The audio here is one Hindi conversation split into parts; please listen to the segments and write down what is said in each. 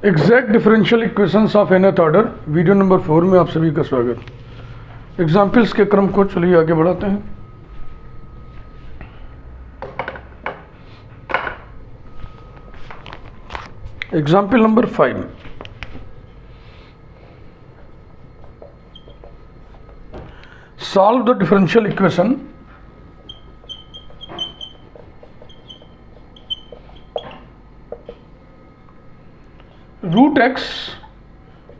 Exact differential equations of nth order video number 4 में आप सभी का स्वागत। एग्जाम्पल्स के क्रम को चलिए आगे बढ़ाते हैं। Example number 5, solve the differential equation root x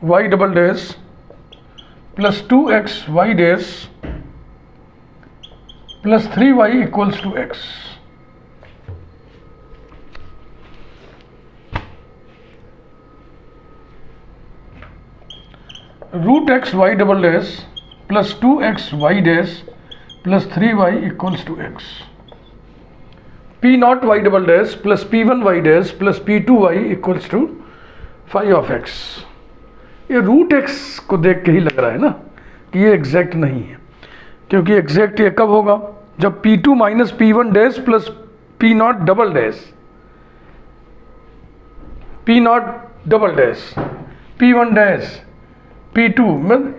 y double dash plus 2x y dash plus 3y equals to x। Root x y double dash plus 2x y dash plus 3y equals to x। P not y double dash plus P1 y dash plus P2y equals to 5 of x। ये रूट x को देख के ही लग रहा है ना कि ये एग्जैक्ट नहीं है, क्योंकि एग्जैक्ट ये कब होगा जब P2 minus P1 dash plus P not double dash P not double dash P1 dash P2 में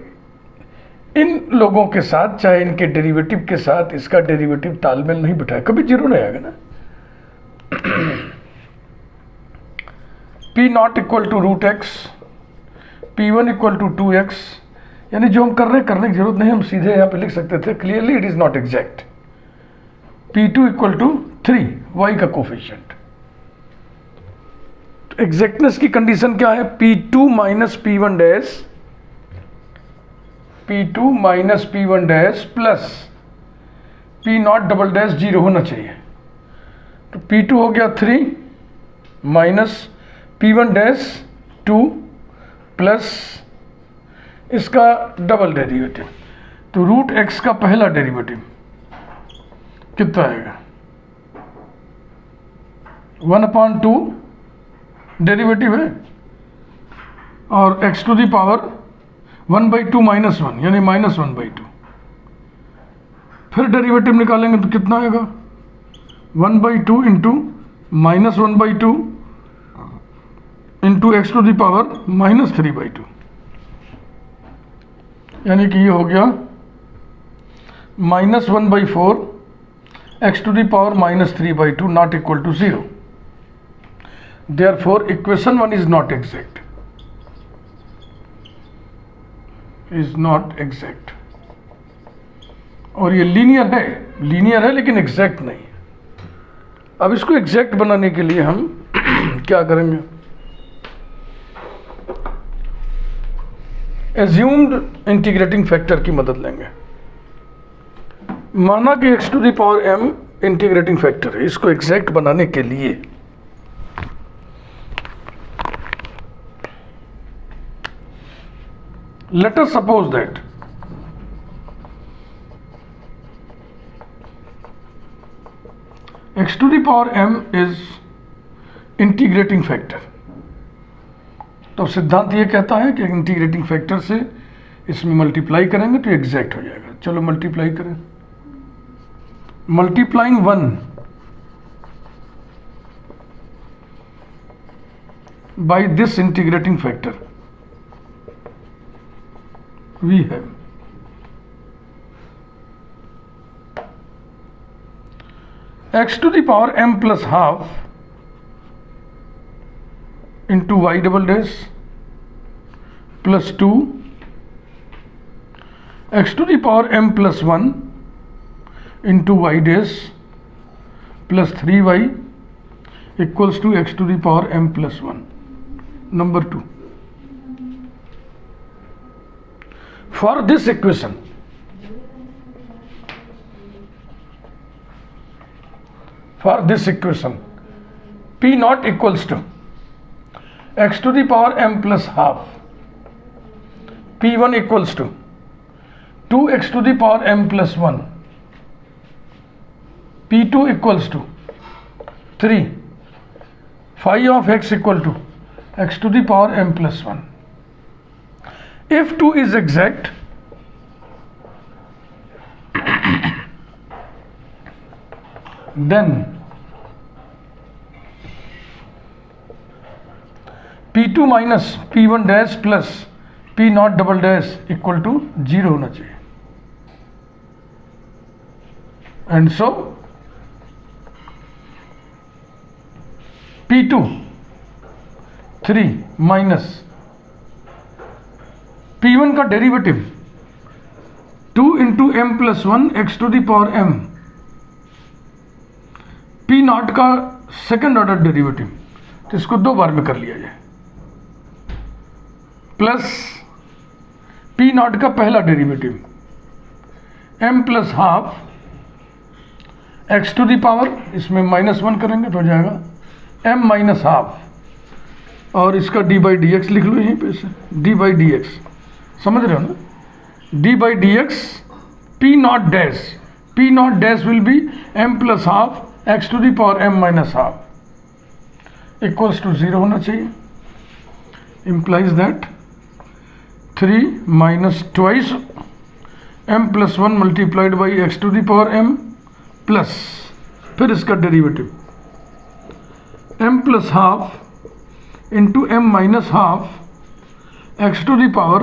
इन लोगों के साथ, चाहे इनके डेरिवेटिव के साथ इसका डेरिवेटिव तालमेल नहीं बिठाए, कभी जीरो नहीं आएगा ना। P not equal to root x, P1 equal to 2x, यानी जो हम करने की जरूरत नहीं, हम सीधे यहाँ पे लिख सकते थे clearly it is not exact. P2 equal to 3 y का कोफिशिएंट। एग्जैक्टनेस की कंडीशन क्या है? P2 minus P1 dash, P2 minus P1 dash plus P not double dash 0 होना चाहिए। तो P2 हो गया 3 माइनस P1 डैश 2 प्लस इसका डबल डेरिवेटिव, तो रूट एक्स का पहला डेरिवेटिव कितना आएगा? 1/2 डेरिवेटिव है और x to the power 1/2 minus 1 यानी माइनस 1/2। फिर डेरिवेटिव निकालेंगे तो कितना आएगा? 1/2 into minus 1/2 into x to the power minus 3/2, यानी कि ये हो गया minus 1/4 x to the power minus 3/2 not equal to 0। Therefore equation 1 is not exact, is not exact. और ये लीनियर है लेकिन एग्जैक्ट नहीं है। अब इसको एग्जैक्ट बनाने के लिए हम क्या करेंगे? एज्यूम्ड इंटीग्रेटिंग फैक्टर की मदद लेंगे। माना कि x to the power m integrating factor है। इसको एग्जैक्ट बनाने के लिए let us suppose that x to the power m is integrating factor. तो सिद्धांत ये कहता है कि इंटीग्रेटिंग फैक्टर से इसमें मल्टीप्लाई करेंगे तो एग्जैक्ट हो जाएगा। चलो मल्टीप्लाई करें। Multiplying 1 by this integrating factor we have x to the power m plus half into y double dash plus 2 x to the power m plus 1 into y dash plus 3y equals to x to the power m plus 1। Number 2, for this equation P not equals to x to the power m plus half, P1 equals to 2x to the power m plus 1, P2 equals to 3, phi of x equal to x to the power m plus 1. If 2 is exact, then P2 minus P1 dash plus P not double dash equal to 0 होना चाहिए। And so P2 3 minus P1 का derivative 2 into m plus 1 x to the power m, P not का सेकेंड ऑर्डर डेरिवेटिव, तो इसको 2 बार में कर लिया जाए, प्लस P नॉट का पहला derivative m plus half x to the power, इसमें -1 करेंगे तो हो जाएगा m माइनस हाफ, और इसका d बाई डी एक्स लिख लो यहीं पे से, d बाई डी एक्स, समझ रहे हो ना, d by d x P not dash will be m plus half x to the power m minus half equals to 0 होना चाहिए। implies that 3 minus twice m plus 1 multiplied by x to the power m plus फिर इसका derivative m plus half into m minus half x to the power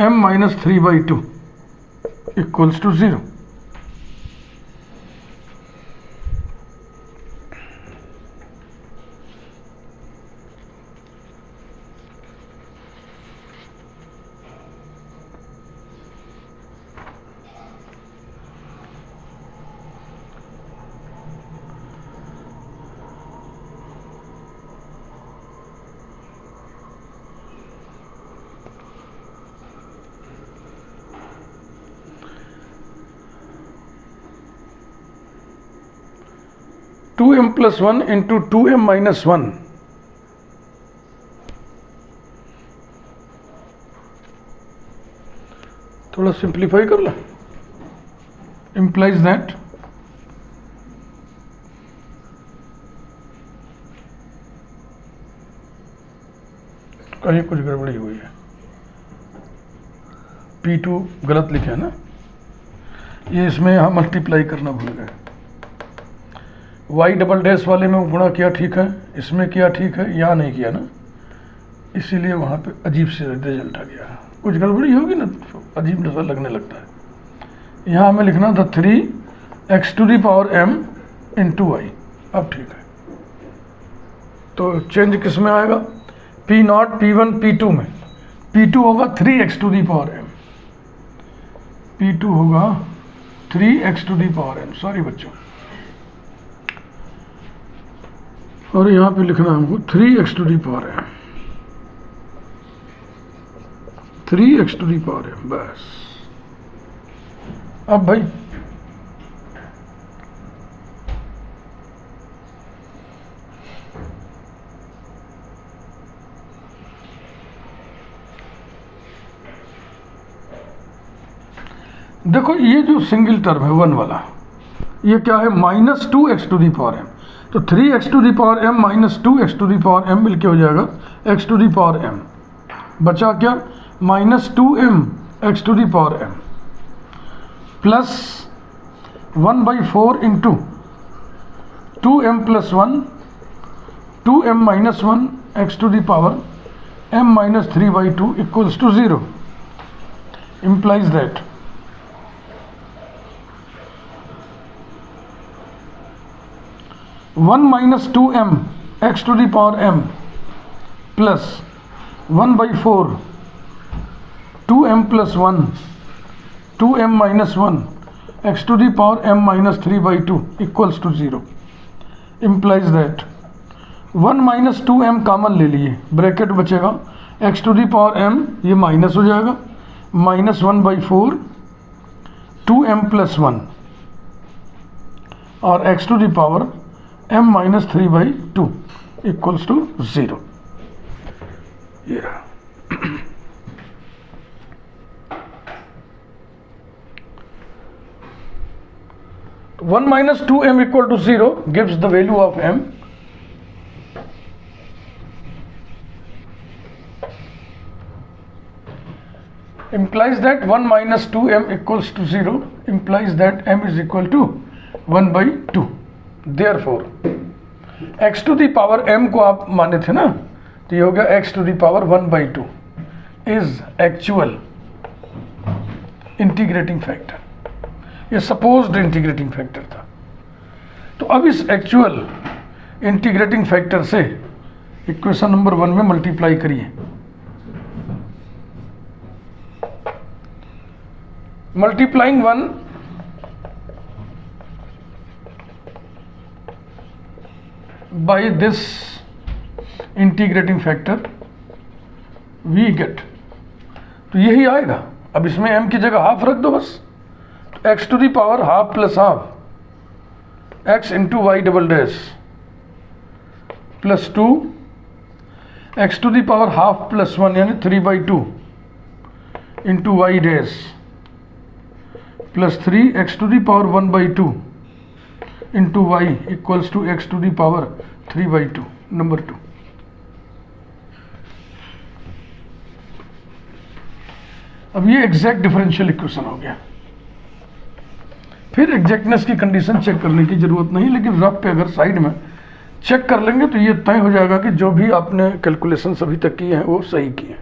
m minus 3/2 equals to 0। Two m plus 1 into 2m minus 1, थोड़ा सिंप्लीफाई कर लो, implies that कहीं कुछ गड़बड़ी हुई है, P2 गलत लिखे है ना, ये इसमें हम मल्टीप्लाई करना भूल गए, y डबल डैश वाले में गुणा किया ठीक है, इसमें किया ठीक है, यहाँ नहीं किया ना, इसीलिए वहाँ पे अजीब से रिजल्ट आ गया, कुछ गड़बड़ी होगी ना तो अजीब सा लगने लगता है। यहाँ हमें लिखना था 3x to the power m into y, अब ठीक है। तो चेंज किस में आएगा, P नॉट P1 P2 में, P2 होगा 3x to the power m, P2 होगा 3x to the power m, sorry बच्चों, और यहाँ पे लिखना हमको 3x to the power m, 3x to the power m, बस। अब भाई देखो ये जो सिंगल टर्म है 1 वाला, ये क्या है, -2x to the power m, तो 3x to the power m माइनस 2x to the power m मिलके हो जाएगा x to the power m, बचा क्या, -2m x to the power m plus 1/4 into 2m plus 1 2m minus 1 x to the power m minus 3/2 equals to 0। implies that 1 minus 2m x to the power m plus 1/4 2m plus 1 2m minus 1 x to the power m minus 3/2 equals to 0। implies that 1 minus 2m common ले लिए, ब्रैकेट बचेगा x to the power m, ये माइनस हो जाएगा, माइनस 1/4 2m प्लस 1 और x to the power m minus 3/2 equals to 0। ये रहा। 1 minus 2m equal to 0 gives the value of m. Implies that 1 minus 2m equals to 0 implies that m is equal to 1/2. Therefore x to the power m को आप माने थे ना, तो ये हो गया x to the power 1/2 is actual integrating factor, ये सपोज्ड इंटीग्रेटिंग फैक्टर था। तो अब इस एक्चुअल इंटीग्रेटिंग फैक्टर से इक्वेशन नंबर 1 में मल्टीप्लाई करिए। Multiplying 1 by this integrating factor we get, तो यही आएगा। अब इसमें m की जगह हाफ रख दो बस, तो x to the power half plus half x into y double dash plus 2 x to the power half plus 1 यानी 3/2 into y dash plus 3 x to the power 1/2 into y equals to x to the power 3/2 number 2। अब ये एग्जैक्ट डिफरेंशियल इक्वेशन हो गया। फिर एग्जैक्टनेस की कंडीशन चेक करने की जरूरत नहीं, लेकिन रफ पे अगर साइड में चेक कर लेंगे तो ये तय हो जाएगा कि जो भी आपने कैलकुलेशन अभी तक किए हैं वो सही किए हैं।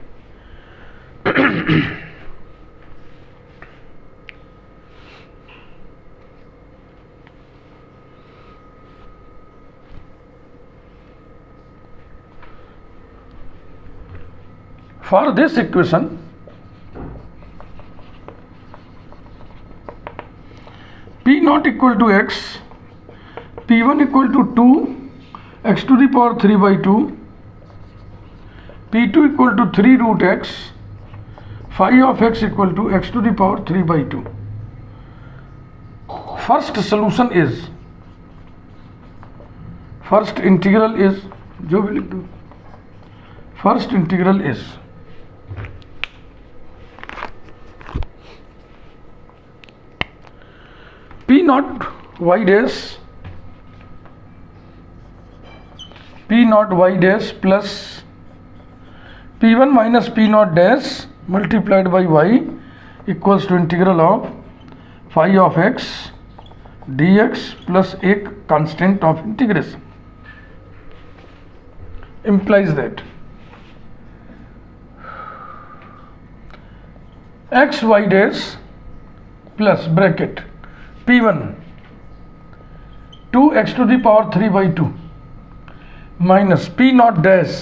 For this equation P naught equal to x, P1 equal to 2 x to the power 3/2, P2 equal to 3 root x, phi of x equal to x to the power 3/2. First solution is, first integral is, जो भी लिख दो, first integral is P naught y dash plus P1 minus P naught dash multiplied by y equals to integral of phi of x dx plus एक constant of integration, implies that x y dash plus bracket P1 2x to the power 3/2 minus P naught dash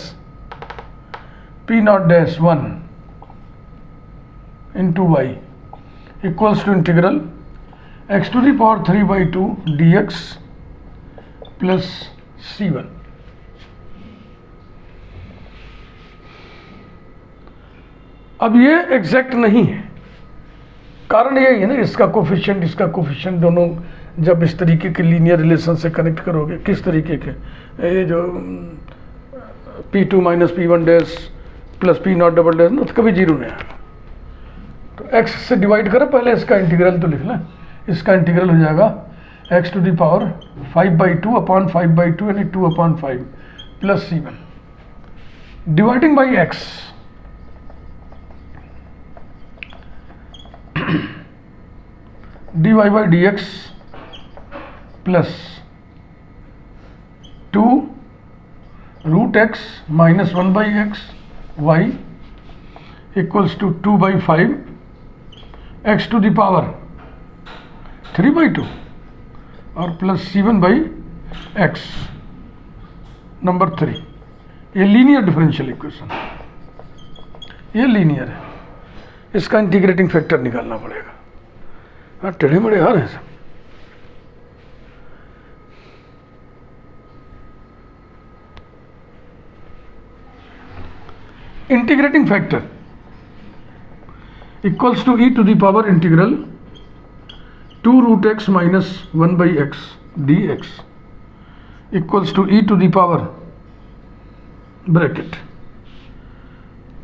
1 into y equals to integral x to the power 3/2 dx plus C1। अब ये एग्जैक्ट नहीं है, कारण यही है ना, इसका कोफिशिएंट दोनों जब इस तरीके के लीनियर रिलेशन से कनेक्ट करोगे, किस तरीके के, ये जो P2 minus P1 dash plus P not double dash ना, तो कभी जीरो नहीं आएगा। तो x से डिवाइड करो, पहले इसका इंटीग्रल तो लिख लें। इसका इंटीग्रल हो जाएगा x to the power 5/2 upon 5/2 यानी 2/5 plus C1 dividing by x dy by dx plus 2 root x minus 1 by x y equals to 2/5 x to the power 3/2 और plus C1 by x number 3। ये लीनियर डिफरेंशियल इक्वेशन, ये लीनियर है, इसका इंटीग्रेटिंग फैक्टर निकालना पड़ेगा। हाँ, टेढ़े मेढ़े आ रहे हैं सब। Integrating factor equals to e to the power integral 2 root x minus 1 by x dx equals to e to the power bracket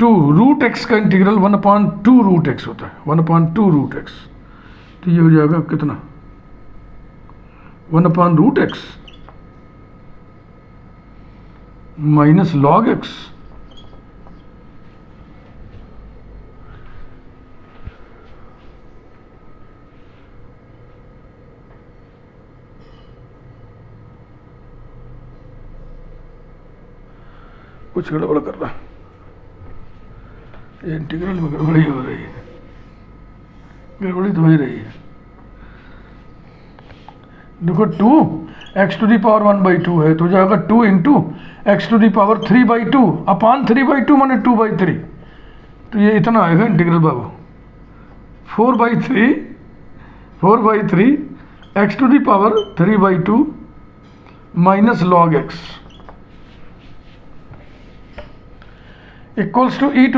2 root x का इंटीग्रल 1/2 रूट x होता है, 1/2 रूट x, तो ये हो जाएगा कितना 1/√x माइनस log x कुछ गड़बड़ कर रहा है, ये इंटीग्रल में गड़बड़ी हो रही है, गड़बड़ी तो हो ही रही है। देखो 2x⁴ है तो जाएगा 2 इंटू x⁴ 3/2 3/2 माने 2/3, तो ये इतना आएगा इंटीग्रल बाबू 4/3 x⁴ minus log x equals to e⁴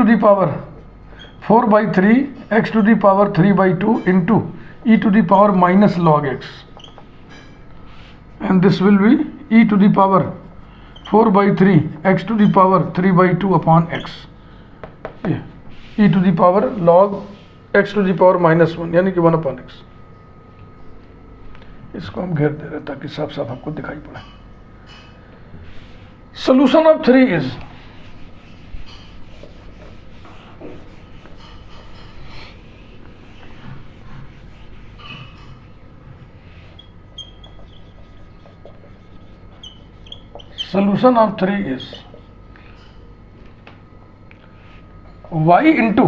4/3 x⁴ 3/2 into e⁻ minus log x, and this will be e⁴ 4/3 x⁴ 3/2 upon x, e⁻ log x⁻ minus 1 यानी कि 1 upon x। इसको हम घेर दे रहे हैं ताकि साफ साफ आपको दिखाई पड़े। Solution of 3 is solution of 3 is y into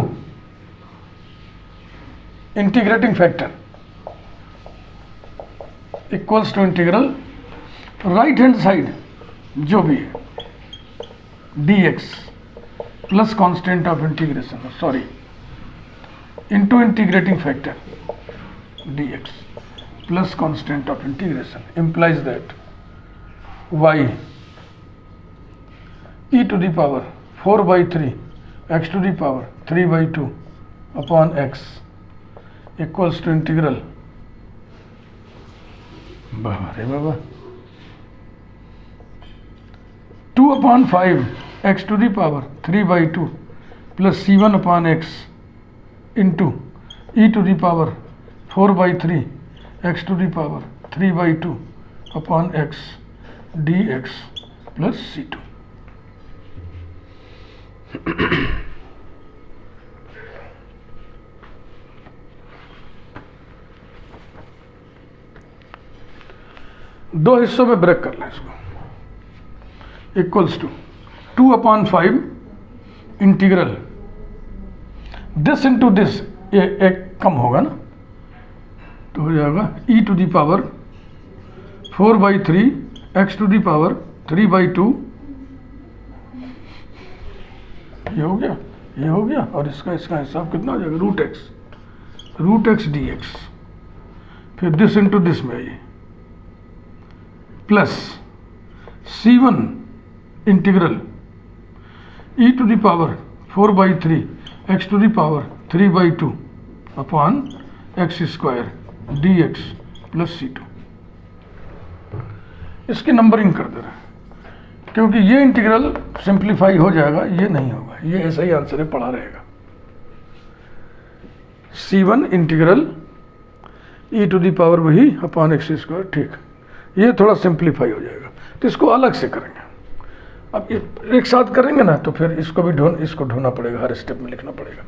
integrating factor equals to integral right hand side जो भी है dx plus constant of integration into integrating factor dx plus constant of integration implies that y e⁻ 4/3 x⁻ 3/2 upon x equals to integral Baba 2/5 x⁻ 3/2 plus c1 upon x into e⁻ 4/3 x⁻ 3/2 upon x dx plus c2। दो हिस्सों में ब्रेक कर लें इसको। Equals to 2/5 integral this into this, ये एक कम होगा ना, तो हो जाएगा e⁻ 4/3 x⁻ 3/2, ये हो गया, ये हो गया, और इसका हिसाब कितना हो जाएगा √x dx, फिर दिस इंटू दिस में ये plus c1 integral e⁻ 4/3 x⁻ 3/2 upon x² dx plus c2। इसकी नंबरिंग कर दे रहे हैं क्योंकि ये इंटीग्रल सिंप्लीफाई हो जाएगा, ये नहीं होगा, ये ऐसा ही आंसर है, पड़ा रहेगा। c1 इंटीग्रल e⁻ वही अपॉन x², ठीक, ये थोड़ा सिंप्लीफाई हो जाएगा, तो इसको अलग से करेंगे। अब एक साथ करेंगे ना तो फिर इसको भी ढूंढना पड़ेगा, हर स्टेप में लिखना पड़ेगा।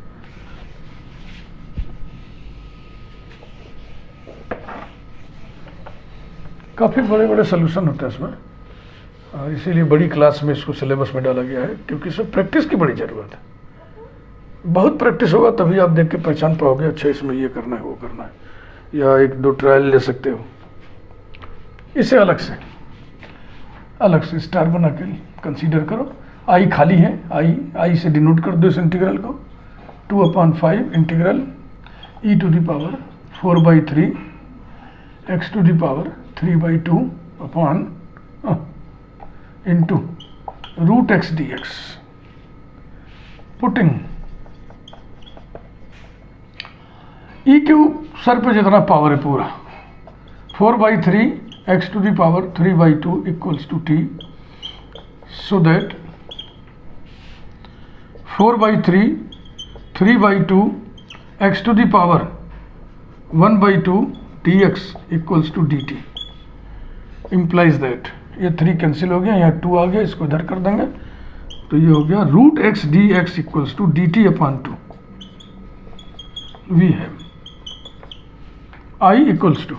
काफ़ी बड़े बड़े सोल्यूशन होते हैं इसमें, और इसीलिए बड़ी क्लास में इसको सिलेबस में डाला गया है, क्योंकि इसमें प्रैक्टिस की बड़ी ज़रूरत है। बहुत प्रैक्टिस होगा तभी आप देख के पहचान पाओगे, अच्छा इसमें ये करना है वो करना है, या 1-2 ट्रायल ले सकते हो। इसे अलग से स्टार बना के कंसीडर करो। आई खाली है, आई से डिनोट कर दो इस इंटीग्रल को। 2/5 integral e⁻ 4/3 x⁻ 3/2 upon into √x dx, putting e³ sir पे जितना पावर है पूरा 4/3 x⁻ 3/2 equals to t, so that 4/3 3/2 x⁻ 1/2 dx equals to dt implies that ये 3 कैंसिल हो गया, यहाँ 2 आ गया, इसको इधर कर देंगे तो ये हो गया √x dx equals to dt upon 2। we have I equals to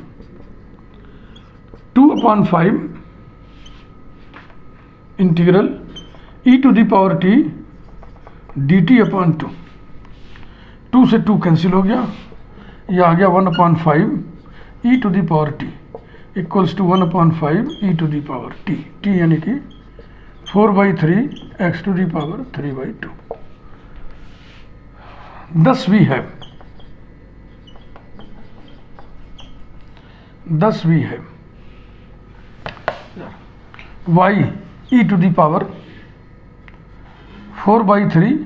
2/5 integral E to the power t d t upon 2, 2 से 2 कैंसिल हो गया, ये आ गया 1/5 E to the power T equals to 1/5 E to the power T, T यानी कि 4/3 X to the power 3/2। Thus we have y e to the power 4/3,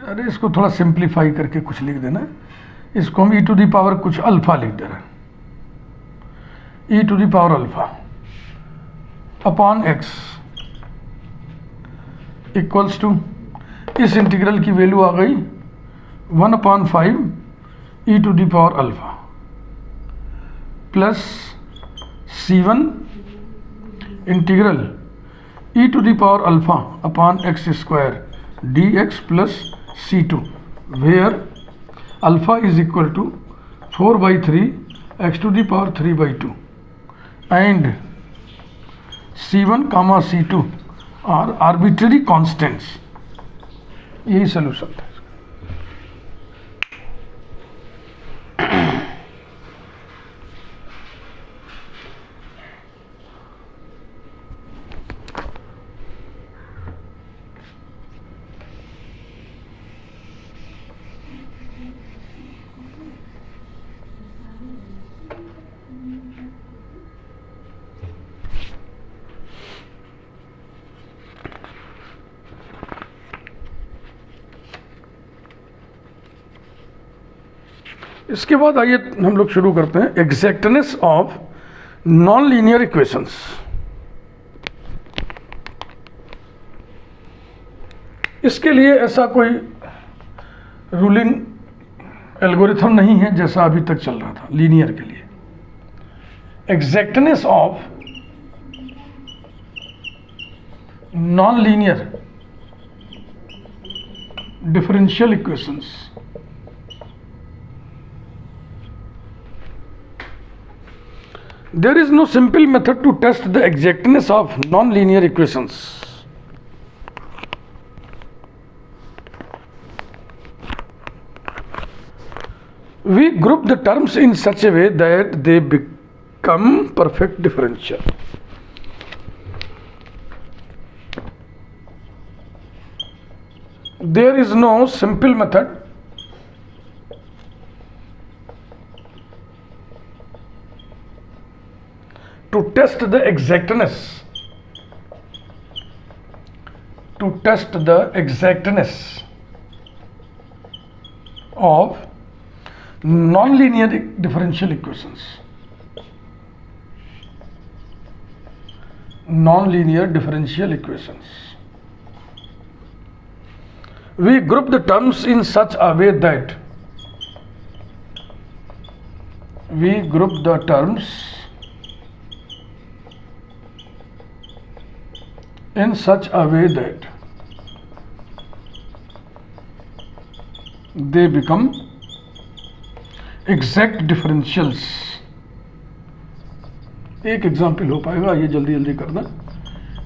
अरे इसको थोड़ा सिंप्लीफाई करके कुछ लिख देना, इसको हम e टू दी पावर कुछ अल्फा लिख दे रहे हैं, e to the power alpha upon x equals to, इस इंटीग्रल की वैल्यू आ गई 1/5 E to the power alpha plus C1 integral E to the power alpha upon X square D X plus C2 where alpha is equal to 4/3 X to the power 3/2 and C1 comma C2 are arbitrary constants. यही सोल्यूशन है। इसके बाद आइए हम लोग शुरू करते हैं exactness of non linear equations. इसके लिए ऐसा कोई रूलिंग एल्गोरिथम नहीं है जैसा अभी तक चल रहा था लीनियर के लिए। Exactness of non linear differential equations, there is no simple method to test the exactness of non-linear equations. We group the terms in such a way that they become perfect differential. There is no simple method to test the exactness of non-linear differential equations. Non-linear differential equations. We group the terms in such a way that in such a way that they become exact differentials. एक एग्जाम्पल हो पाएगा, ये जल्दी जल्दी करना।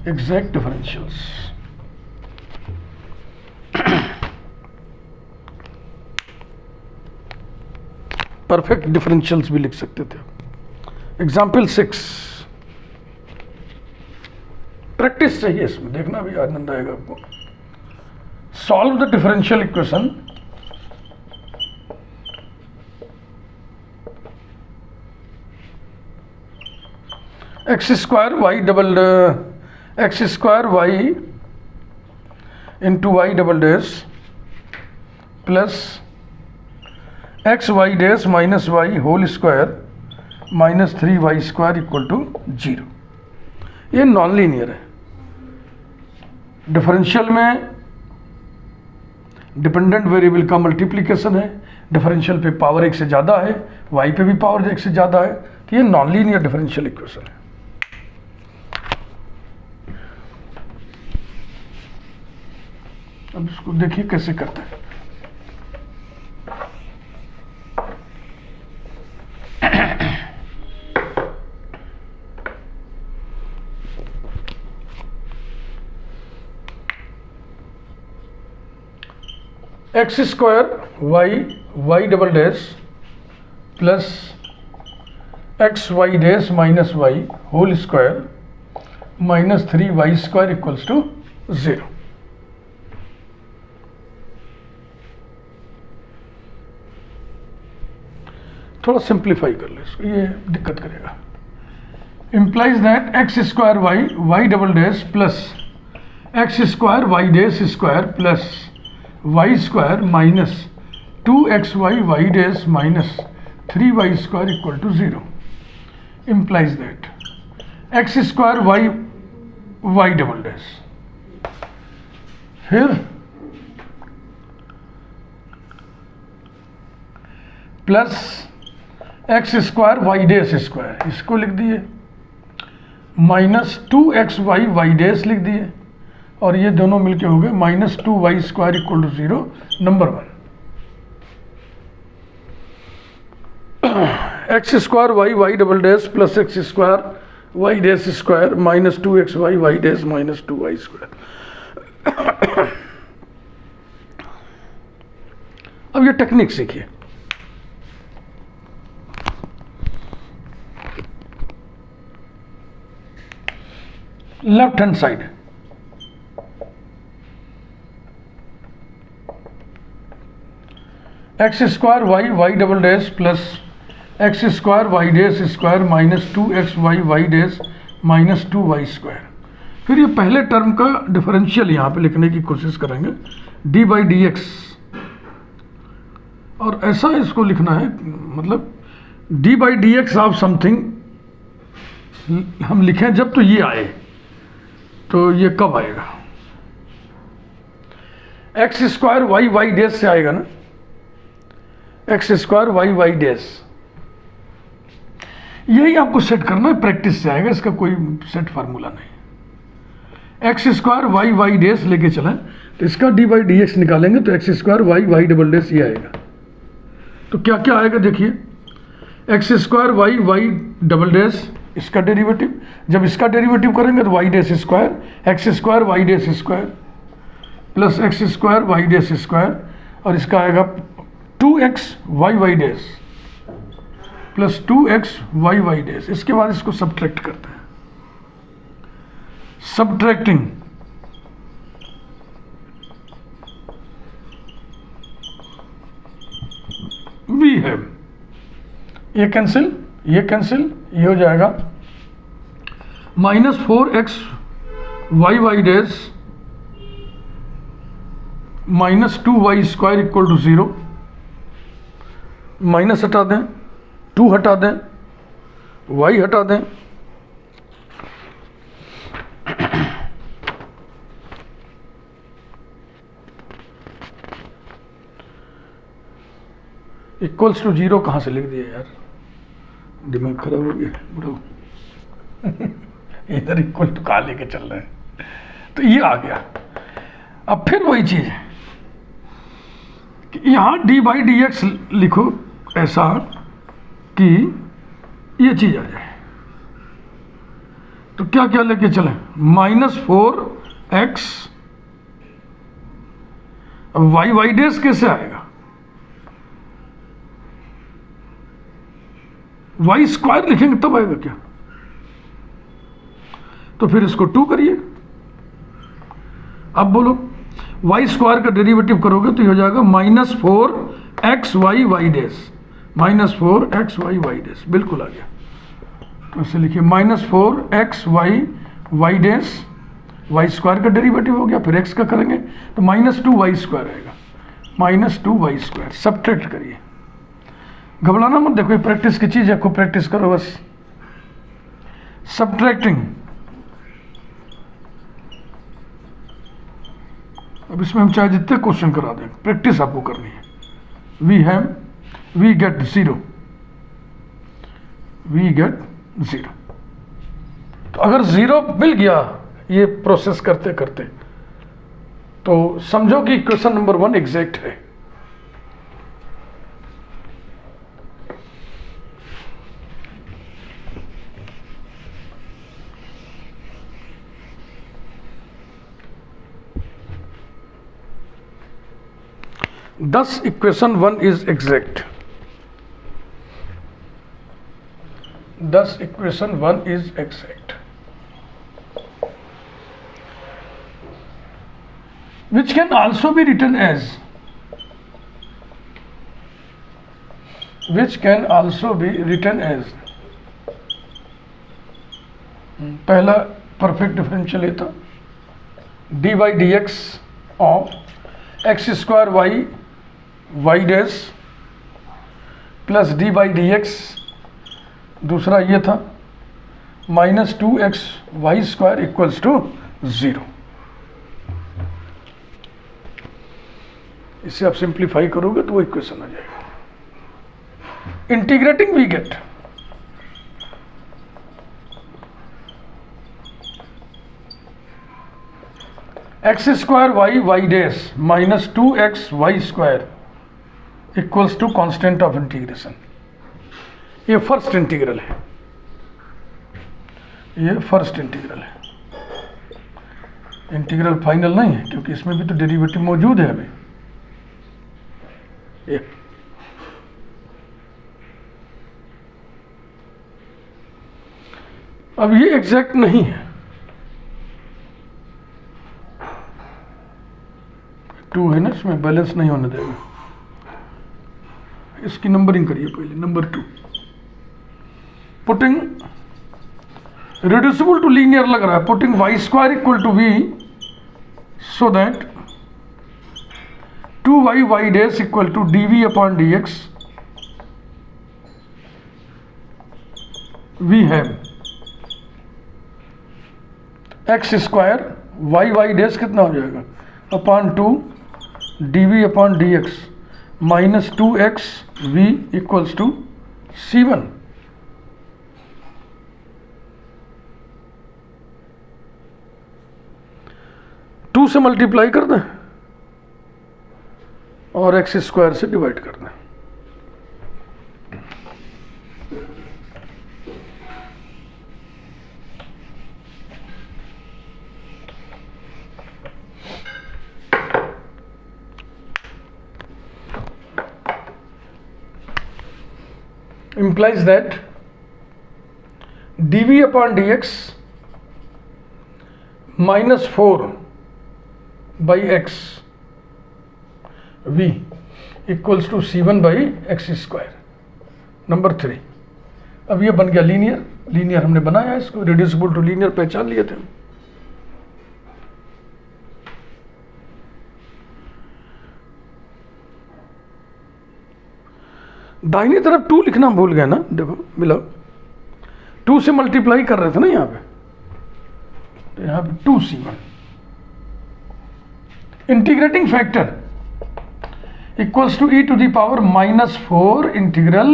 एग्जैक्ट डिफरेंशियल्स, परफेक्ट डिफरेंशियल्स भी लिख सकते थे। एग्जाम्पल 6, प्रैक्टिस चाहिए इसमें, देखना भी आनंद आएगा आपको। Solve the differential equation x square y into y double dash plus x y dash minus y whole square minus 3y square equal to 0। ये नॉन लीनियर है। डिफरेंशियल में डिपेंडेंट वेरिएबल का मल्टीप्लिकेशन है, डिफरेंशियल पे पावर 1 से ज़्यादा है, y पे भी पावर 1 से ज़्यादा है, तो ये नॉन लीनियर डिफरेंशियल इक्वेशन है। अब इसको देखिए कैसे करते हैं। X square y y double dash plus x y dash minus y whole square minus 3y square equals to 0। थोड़ा सिंप्लीफाई कर लो इसको, ये दिक्कत करेगा। implies that x square y y double dash plus x square y dash square plus y square minus 2xy y dash minus 3y square equal to 0 implies that x square y y double dash here plus x square y dash square, इसको लिख दिए, माइनस 2xy y डैश लिख दिए, और ये दोनों मिलके हो गए minus 2y square equal to 0। Number 1 x square y y double dash plus x square y dash square minus 2xy y dash minus 2y square. अब ये टेक्निक सीखिए। Left hand side x square y y double dash plus x square y dash square minus 2xy y dash minus 2y square. फिर ये पहले टर्म का डिफरेंशियल यहाँ पे लिखने की कोशिश करेंगे, डी बाई डी एक्स, और ऐसा इसको लिखना है, मतलब D by d x of something हम लिखें जब तो ये आए, तो ये कब आएगा? X square y y dash से आएगा ना, x square y y dash, यही आपको सेट करना है, प्रैक्टिस से आएगा, इसका कोई सेट फार्मूला नहीं। X square y y dash लेके चलें तो इसका डी बाई डी एक्स निकालेंगे तो x square y y double dash ये आएगा। तो क्या क्या आएगा देखिए, x square y y double dash इसका डेरिवेटिव, जब इसका डेरिवेटिव करेंगे तो y dash square x square y dash square plus x square y dash square, और इसका आएगा 2x y y dash plus 2x y y dash. इसके बाद इसको सब्ट्रैक्ट करते हैं, सब्ट्रैक्टिंग वी हैव, ये कैंसिल ये कैंसिल, ये हो जाएगा minus 4x y y dash minus 2y square equal to 0, minus हटा दें, 2 हटा दें, y हटा दें, इक्वल्स टू 0 कहाँ से लिख दिया यार, दिमाग खराब हो गया बुढ़ो। इधर इक्वल टू कहाँ लेके चल रहे हैं, तो ये आ गया। अब फिर वही चीज है कि यहाँ डी बाई डी एक्स लिखो ऐसा कि ये चीज आ जाए, तो क्या क्या लेके चले, माइनस 4x, अब वाई वाई डैश कैसे आएगा, वाई स्क्वायर लिखेंगे तब आएगा क्या, तो फिर इसको 2 करिए। अब बोलो वाई स्क्वायर का डेरिवेटिव करोगे तो ये हो जाएगा minus 4x y y dash, minus 4x y y dash, बिल्कुल आ गया। तो इसे लिखिए minus 4x y y dash, y square का डेरिवेटिव हो गया, फिर x का करेंगे तो माइनस 2y स्क्वायर आएगा, माइनस 2y स्क्वायर। सब्ट्रैक्ट करिए, घबराना मत, देखो ये प्रैक्टिस की चीज है, खूब प्रैक्टिस करो बस। सब्ट्रैक्टिंग, अब इसमें हम चाहे जितने क्वेश्चन करा दें, प्रैक्टिस आपको करनी है। We get 0, we get 0। तो अगर 0 मिल गया ये प्रोसेस करते करते, तो समझो कि क्वेश्चन नंबर 1 एग्जैक्ट है। Thus equation 1 is exact. Thus equation 1 is exact. Which can also be written as, पहला परफेक्ट डिफरेंशियल ये था dy dx of x square y dash plus dy dx, दूसरा ये था minus 2x y square equals to 0। इसे आप सिंप्लीफाई करोगे तो वो इक्वेशन आ जाएगा। Integrating we get x square y dash minus 2x y square equals to constant of integration. ये फर्स्ट इंटीग्रल है, ये फर्स्ट इंटीग्रल है। इंटीग्रल फाइनल नहीं है क्योंकि इसमें भी तो डेरिवेटिव मौजूद है अभी। ये अब ये एग्जैक्ट नहीं है, 2 है ना, इसमें बैलेंस नहीं होने देगा। इसकी नंबरिंग करिए पहले। Number 2 putting reducible to linear लग रहा है। Putting y square equal to v so that 2y y dash equal to dv upon dx we have x square y dash कितना हो जाएगा upon 2 dv upon dx minus 2x v equals to c1। Two से मल्टीप्लाई कर दें और एक्स स्क्वायर से डिवाइड कर दें। implies that dv upon dx minus 4 by x v equals to c1 by x square. Number 3 अब ये बन गया लीनियर। लीनियर हमने बनाया, इसको रिड्यूसिबल टू लीनियर पहचान लिए थे। दाहिनी तरफ 2 लिखना भूल गए ना, देखो मिला 2 से मल्टीप्लाई कर रहे थे ना यहाँ पे, तो यहाँ पे 2c1। Integrating factor equals to e to the power minus 4 integral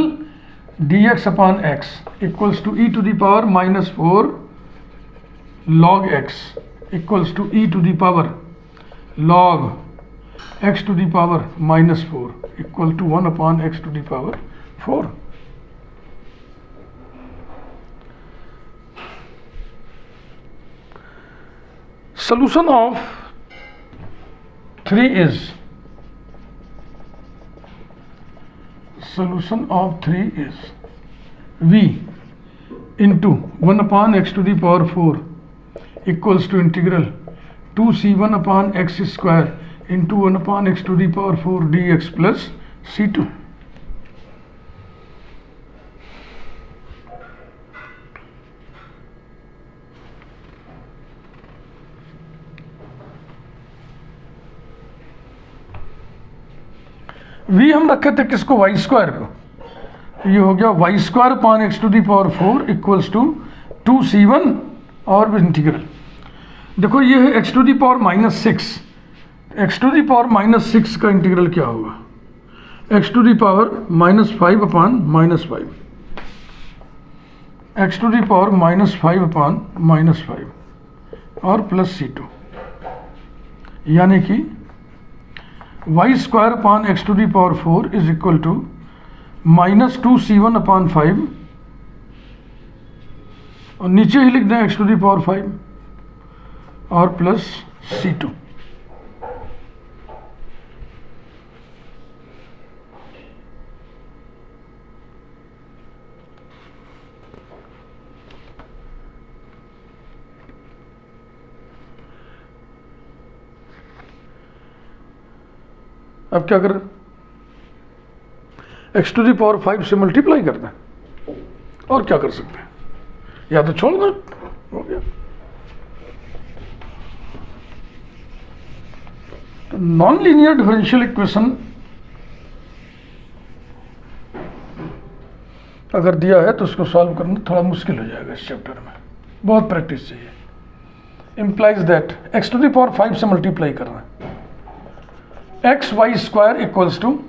dx upon x equals to e to the power minus 4 log x equals to e to the power log x to the power minus 4 equal to 1 upon x to the power 4। Solution of 3 is v into 1 upon x to the power 4 equals to integral 2c1 upon x square into 1 upon x to the power 4 dx plus c2। v हम रखे थे किसको, वाई स्क्वायर को। ये हो गया y square upon x to the power 4 equals to 2c1 और इंटीग्रल। देखो ये है x to the power minus 6, x to the power minus 6 का इंटीग्रल क्या होगा, x to the power minus 5 upon minus 5, x to the power minus 5 upon minus 5 और प्लस c2, यानी कि y square upon x to the power 4 is equal to minus 2c1 upon 5 और नीचे ही लिख दें एक्स टू दी पावर 5 और प्लस c2। अब क्या करें, x टू दी पावर 5 से मल्टीप्लाई कर दें, और क्या कर सकते हैं, या तो छोड़ दें, हो गया। तो नॉन लीनियर डिफरेंशियल इक्वेशन अगर दिया है तो उसको सॉल्व करना थोड़ा मुश्किल हो जाएगा इस चैप्टर में, बहुत प्रैक्टिस चाहिए। Implies that x to the power 5 से मल्टीप्लाई कर रहे हैं, x y square equals to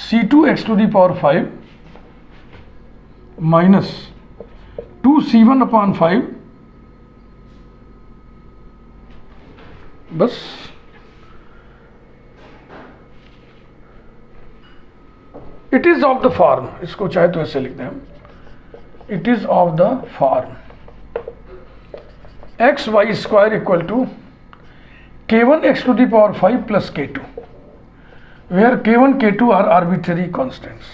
c2 x to the power 5 minus 2c1 upon 5, बस। It is of the form, इसको चाहे तो ऐसे लिख दें हम, it is of the form x y square equal to k1 x to the power 5 plus k2, where k1 k2 are arbitrary constants.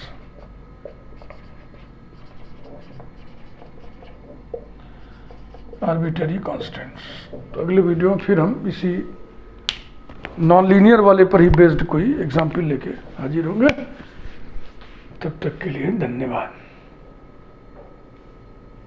Arbitrary constants. तो अगले वीडियो में फिर हम इसी नॉन लीनियर वाले पर ही बेस्ड कोई एग्जाम्पल लेके हाजिर होंगे। तब तक के लिए धन्यवाद।